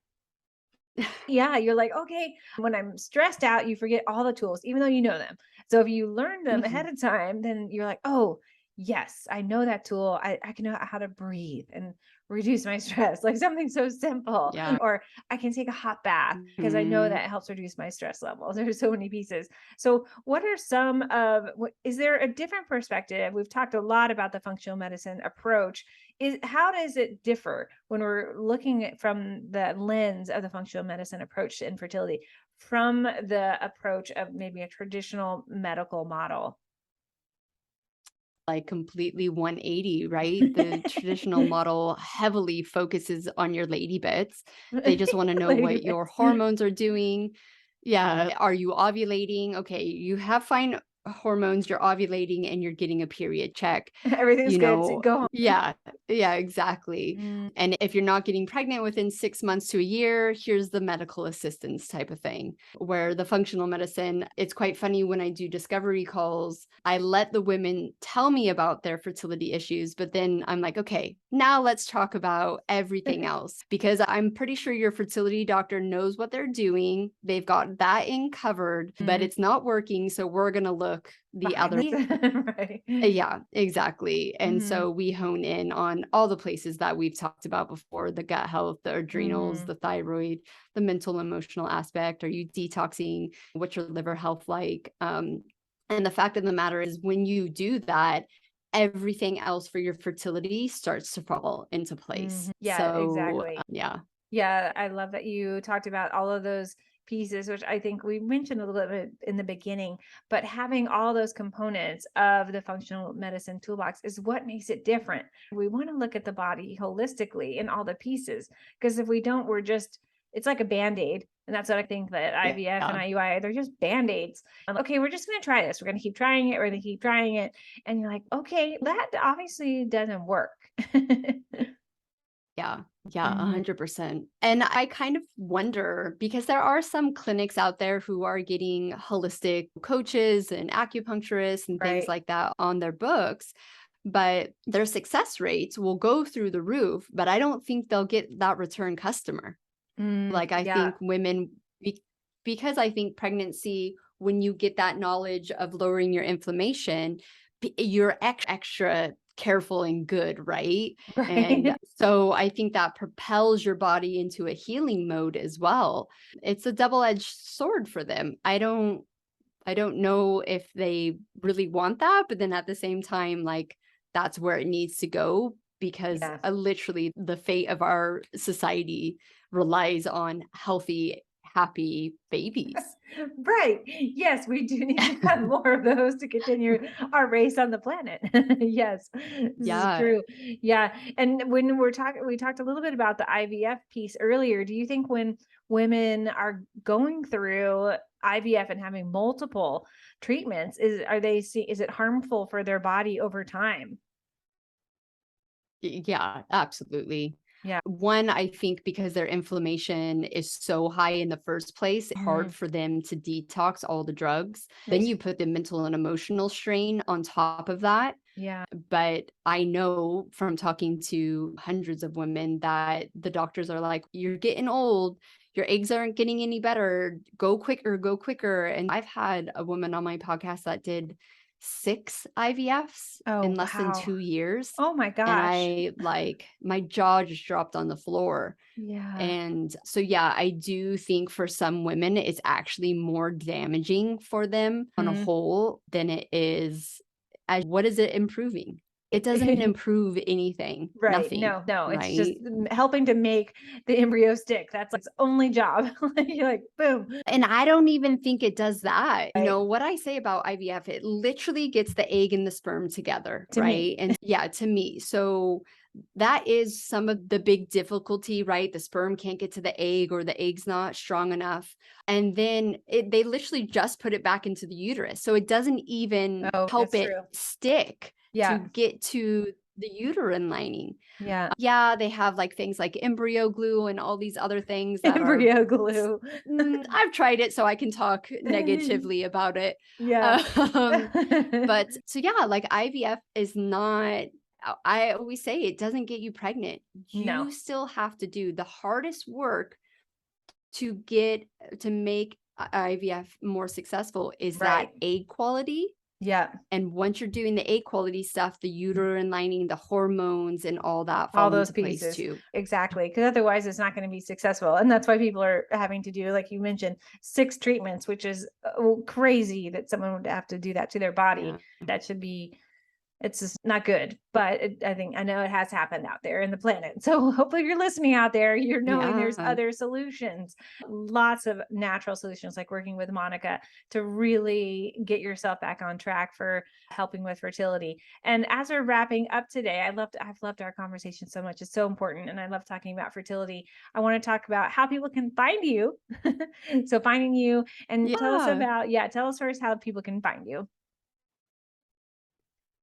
Yeah, you're like, okay, when I'm stressed out, you forget all the tools, even though you know them. So if you learn them ahead Mhm. of time, then you're like, oh, yes, I know that tool. I can know how to breathe and reduce my stress, like something so simple. Yeah. Or I can take a hot bath because I know Mhm. that helps reduce my stress levels. There's so many pieces. So, what are some of is there a different perspective? We've talked a lot about the functional medicine approach. Is how does it differ when we're looking at from the lens of the functional medicine approach to infertility from the approach of maybe a traditional medical model? Like completely 180, right? The traditional model heavily focuses on your lady bits. They just want to know Lady what your bits. hormones are doing. Yeah. Are you ovulating? Okay. You have fine hormones, you're ovulating and you're getting a period check. Everything's You good. So know, go home. yeah, yeah, exactly. Mm, And if you're not getting pregnant within 6 months to a year, here's the medical assistance type of thing. Where the functional medicine, it's quite funny when I do discovery calls, I let the women tell me about their fertility issues, but then I'm like, okay, now let's talk about everything else because I'm pretty sure your fertility doctor knows what they're doing. They've got that in covered, but mm, it's not working. So we're going to look the behind other. the right. Yeah, exactly. And Hmm. so we hone in on all the places that we've talked about before: the gut health, the adrenals, Mm. the thyroid, the mental emotional aspect. Are you detoxing? What's your liver health like? And the fact of the matter is, when you do that, everything else for your fertility starts to fall into place. Yeah, So, exactly. yeah. Yeah, I love that you talked about all of those pieces, which I think we mentioned a little bit in the beginning, but having all those components of the functional medicine toolbox is what makes it different. We want to look at the body holistically in all the pieces, because if we don't, it's like a band-aid. And that's what I think that IVF and Yeah. IUI, they're just band-aids. Okay, we're just going to try this. We're going to keep trying it. We're going to keep trying it. And you're like, okay, that obviously doesn't work. Yeah. Yeah, Mhm. 100%. And I kind of wonder because there are some clinics out there who are getting holistic coaches and acupuncturists and things Right. like that on their books, but their success rates will go through the roof, but I don't think they'll get that return customer. Mm, Like I yeah. think women because I think pregnancy, when you get that knowledge of lowering your inflammation, you're extra careful and good, right? And Right. so I think that propels your body into a healing mode as well. It's a double-edged sword for them. I don't know if they really want that, but then at the same time, like that's where it needs to go because Yeah. literally the fate of our society relies on healthy, happy babies. Right. Yes, we do need to have more of those to continue our race on the planet. Yes, this is Yeah. true. Yeah. And when we talked a little bit about the IVF piece earlier. Do you think when women are going through IVF and having multiple treatments, is it harmful for their body over time? Yeah, absolutely. Yeah. One, I think because their inflammation is so high in the first place, hard Mm, for them to detox all the drugs. Then yes. you put the mental and emotional strain on top of that. Yeah. But I know from talking to hundreds of women that the doctors are like, you're getting old. Your eggs aren't getting any better. Go quicker, go quicker. And I've had a woman on my podcast that did 6 IVFs in Oh, less than wow. 2 years. Oh my And gosh. I my jaw just dropped on the floor. Yeah. And so, yeah, I do think for some women, it's actually more damaging for them on a Mm. whole than it is. What is it improving? It doesn't improve anything, Right. nothing, No, no, it's just right? helping to make the embryo stick. That's like its only job. You're like, boom. And I don't even think it does that. Right. What I say about IVF, it literally gets the egg and the sperm together, To me. right? And yeah, to me. So that is some of the big difficulty, right? The sperm can't get to the egg or the egg's not strong enough. And then they literally just put it back into the uterus. So it doesn't even Oh, help that's it true. stick to Yeah. get to the uterine lining. Yeah. Yeah, they have like things like embryo glue and all these other things that are Embryo glue. I've tried it so I can talk negatively about it. Yeah. Um, but so yeah, like IVF is not, I always say it doesn't get you pregnant. No. You still have to do the hardest work to get to make IVF more successful is that Right. egg quality. Yeah. And once you're doing the egg quality stuff, the uterine lining, the hormones, and all that All fall those into place pieces. too. Exactly. Because otherwise it's not going to be successful. And that's why people are having to do, like you mentioned, 6 treatments, which is crazy that someone would have to do that to their body. Yeah. That should be, it's just not good, but I know it has happened out there in the planet. So hopefully you're listening out there, you're knowing there's Yeah. other solutions, lots of natural solutions, like working with Monica to really get yourself back on track for helping with fertility. And as we're wrapping up today, I've loved our conversation so much. It's so important. And I love talking about fertility. I want to talk about how people can find you. So finding you, and tell us Yeah. about, tell us first how people can find you.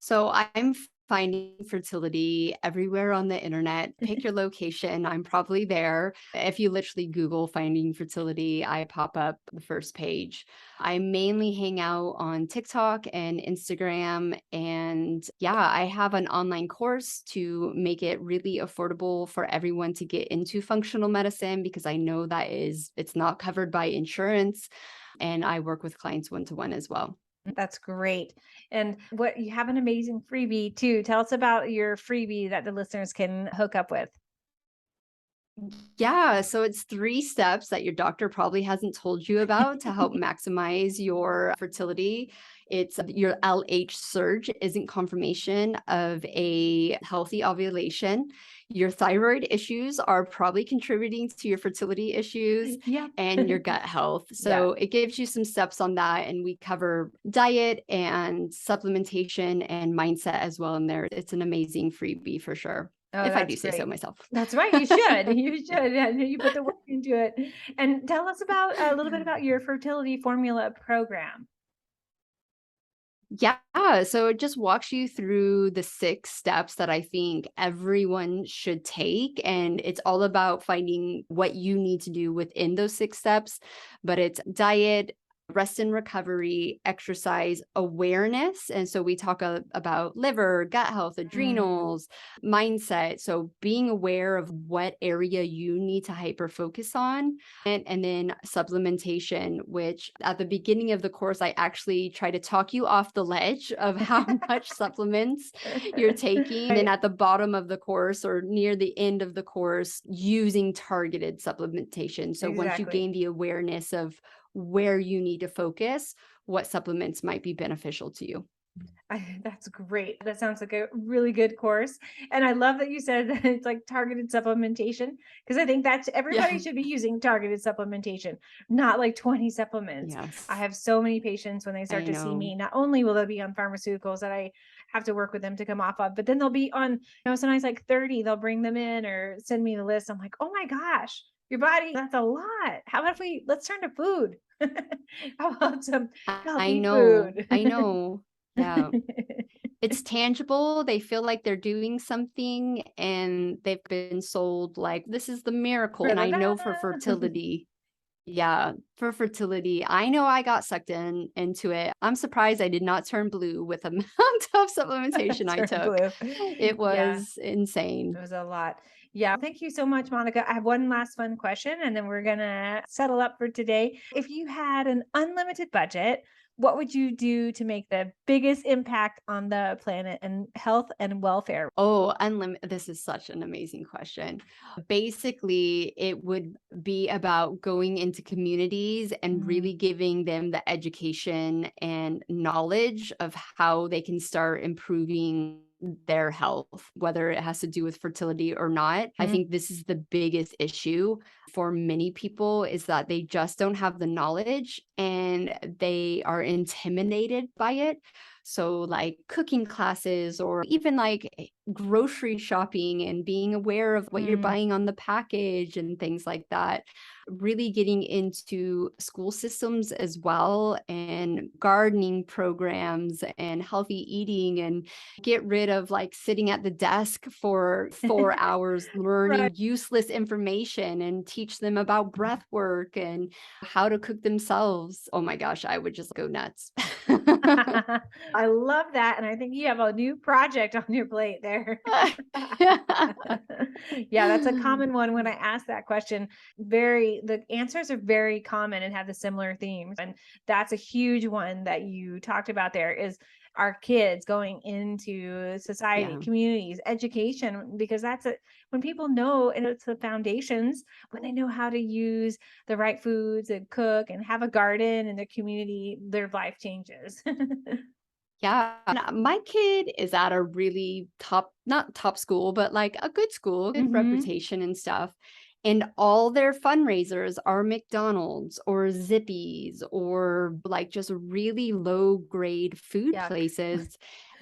So I'm finding fertility everywhere on the internet. Pick your location. I'm probably there. If you literally Google finding fertility, I pop up the first page. I mainly hang out on TikTok and Instagram. And yeah, I have an online course to make it really affordable for everyone to get into functional medicine because I know it's not covered by insurance. And I work with clients one-to-one as well. That's great. And what you have an amazing freebie too. Tell us about your freebie that the listeners can hook up with. Yeah, so it's 3 steps that your doctor probably hasn't told you about to help maximize your fertility. It's your LH surge isn't confirmation of a healthy ovulation. Your thyroid issues are probably contributing to your fertility issues Yeah. and your gut health. Yeah. So it gives you some steps on that. And we cover diet and supplementation and mindset as well in there. It's an amazing freebie for sure, Oh, if I do that's say so great. myself. That's right. You should. You should. Yeah, you put the work into it. And tell us about a little bit about your fertility formula program. Yeah, so it just walks you through the 6 steps that I think everyone should take, and it's all about finding what you need to do within those 6 steps, but it's diet, rest and recovery, exercise, awareness, and so we talk about liver, gut health, Mm, adrenals, mindset, so being aware of what area you need to hyper focus on, and then supplementation, which at the beginning of the course, I actually try to talk you off the ledge of how much supplements you're taking. And then right. at the bottom of the course or near the end of the course, using targeted supplementation. So once you Exactly. gain the awareness of where you need to focus, what supplements might be beneficial to you. That's great. That sounds like a really good course. And I love that you said that it's like targeted supplementation, because I think that's everybody Yeah. should be using targeted supplementation, not like 20 supplements. I Yes. have so many patients when they start I to see know. me, not only will they be on pharmaceuticals that I have to work with them to come off of, but then they'll be on, sometimes like 30, they'll bring them in or send me the list. I'm like, oh my gosh, your body, that's a lot. How about if let's turn to food? How about some I healthy know. food? I know. Yeah. It's tangible. They feel like they're doing something and they've been sold like this is the miracle. And I know for Da-da-da. fertility. Yeah, for fertility, I know I got sucked into it. I'm surprised I did not turn blue with the amount of supplementation I Turn took. blue. It Yeah, was it insane. was a lot. Yeah, thank you so much, Monica. I have one last fun question, and then we're gonna settle up for today. If you had an unlimited budget, what would you do to make the biggest impact on the planet and health and welfare? Oh, unlimited. This is such an amazing question. Basically, it would be about going into communities and Mm, really giving them the education and knowledge of how they can start improving their health, whether it has to do with fertility or not. I mm, think this is the biggest issue for many people is that they just don't have the knowledge and they are intimidated by it. So, like cooking classes or even like grocery shopping and being aware of what you're mm. buying on the package and things like that. Really getting into school systems as well and gardening programs and healthy eating and get rid of like sitting at the desk for 4 hours Right. learning useless information and teach them about breath work and how to cook themselves. Oh my gosh, I would just go nuts. I love that, and I think you have a new project on your plate there. Yeah, that's a common one when I ask that question. The answers are very common and have the similar themes, and that's a huge one that you talked about there is our kids going into society, Yeah. communities, education, because when people know, and it's the foundations, when they know how to use the right foods and cook and have a garden in their community, their life changes. Yeah, and, my kid is at a really not top school, but like a good school, good Mhm. reputation and stuff. And all their fundraisers are McDonald's or Zippy's or like just really low grade food Yuck. places.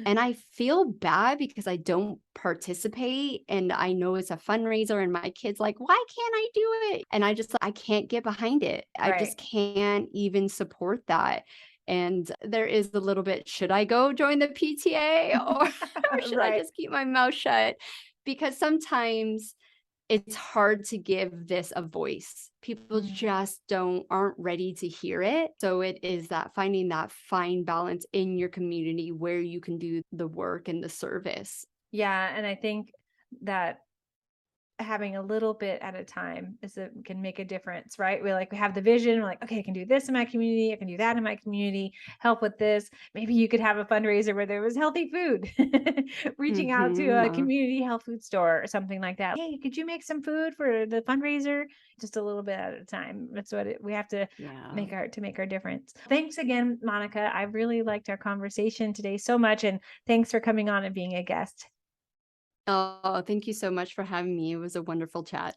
And I feel bad because I don't participate and I know it's a fundraiser and my kid's like, why can't I do it? And I can't get behind it. I Right. just can't even support that. And there is a little bit, should I go join the PTA or, or should I Right. just keep my mouth shut? Because sometimes it's hard to give this a voice. People Mm. just aren't ready to hear it. So it is that finding that fine balance in your community where you can do the work and the service. Yeah, and I think that having a little bit at a time can make a difference, right? We have the vision, we're like, okay, I can do this in my community, I can do that in my community, help with this. Maybe you could have a fundraiser where there was healthy food, reaching out to a Yeah. community health food store or something like that. Hey, could you make some food for the fundraiser? Just a little bit at a time. That's we have to Yeah. make our difference. Thanks again, Monica. I really liked our conversation today so much, and thanks for coming on and being a guest. Oh, thank you so much for having me. It was a wonderful chat.